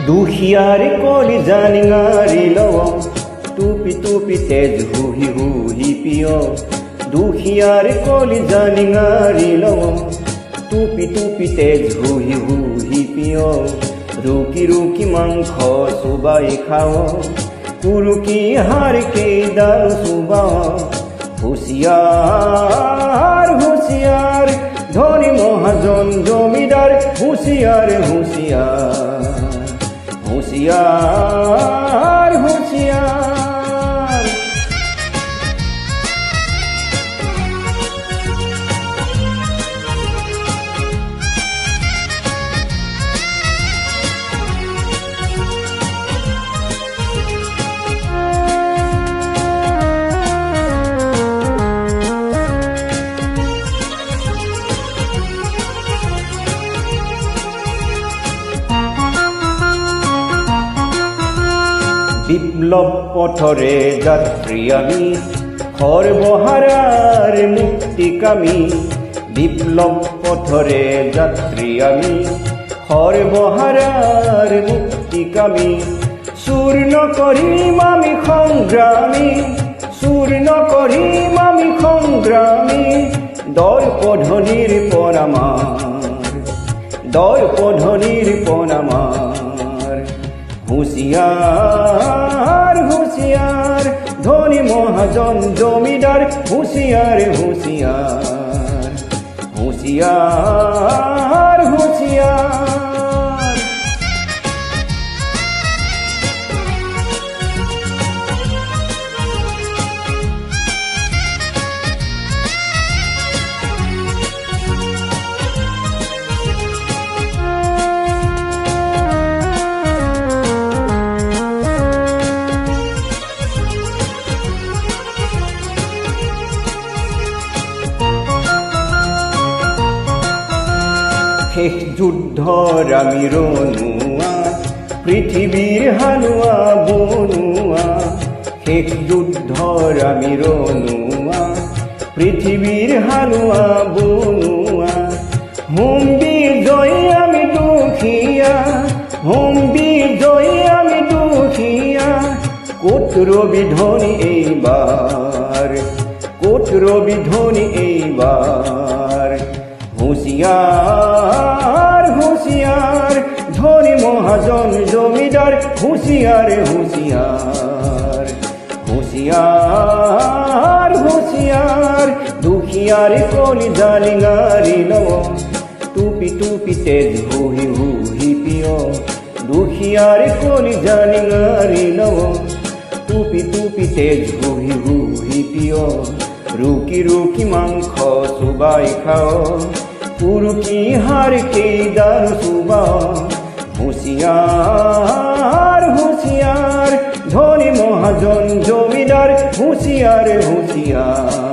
দুখিয়াৰ কলিজা নিঙাৰি লওঁ টুপি টুপি তেজ হুহি হুহি পিয় দুখিয়াৰ কলিজা নিঙাৰি লওঁ টুপি টুপি তেজ হুহি হুহি পিয় ৰুকি ৰুকি মাংস চুবাই খাওঁ কুৰুকি হাড় কেইডাল চুবাওঁ হুঁচিয়াৰ হুঁচিয়াৰ ধনী মহাজন জমিদাৰ হুঁচিয়াৰ হুঁচিয়াৰ হুঁচিয়াৰ হুঁচিয়াৰ বিপ্লৱ পথৰে যাত্ৰী আমি সৰ্বহাৰাৰ মুক্তিকামী বিপ্লৱ পথৰে যাত্ৰী আমি সৰ্বহাৰাৰ মুক্তিকামী চুৰ নকৰিম আমি সংগ্ৰামী চুৰ নকৰিম আমি সংগ্ৰামী দৰ্পধনিৰ পনামাৰ হুঁচিয়াৰ হুঁচিয়াৰ ধনী মহাজন জমিদাৰ হুঁচিয়াৰ হুঁচিয়াৰ হুঁচিয়াৰ হুঁচিয়াৰ শেষ যুদ্ধৰ আমি ৰনুৱা পৃথিৱীৰ হালোৱা বনুৱা শেষ যুদ্ধৰ আমি ৰনুৱা পৃথিৱীৰ হালোৱা বনুৱা হোম বিজয় আমি দুখীয়া হোম বিজয় আমি দুখীয়া ক'ত ৰবি ধনী এইবাৰ ক'ত ৰবি ধনী এইবাৰ হুঁচিয়াৰ হুঁচিয়াৰ ধনী মহাজন জমিদাৰ হুঁচিয়াৰ হুঁচিয়াৰ হুঁচিয়াৰ হুঁচিয়াৰ দুখিয়াৰ কলিজা নিঙাৰি লওঁ টুপি টুপি তেজ হুহি হুহি পিয় দুখিয়াৰ কলিজা নিঙাৰি লওঁ টুপি টুপি তেজ হুহি হুহি পিয় ৰুকি ৰুকি মাংস চুবাই খাওঁ কুৰুকি হাড় কেইডাল চুবাওঁ হুঁচিয়াৰ হুঁচিয়াৰ ধনী মহাজন জমিদাৰ হুঁচিয়াৰ হুঁচিয়াৰ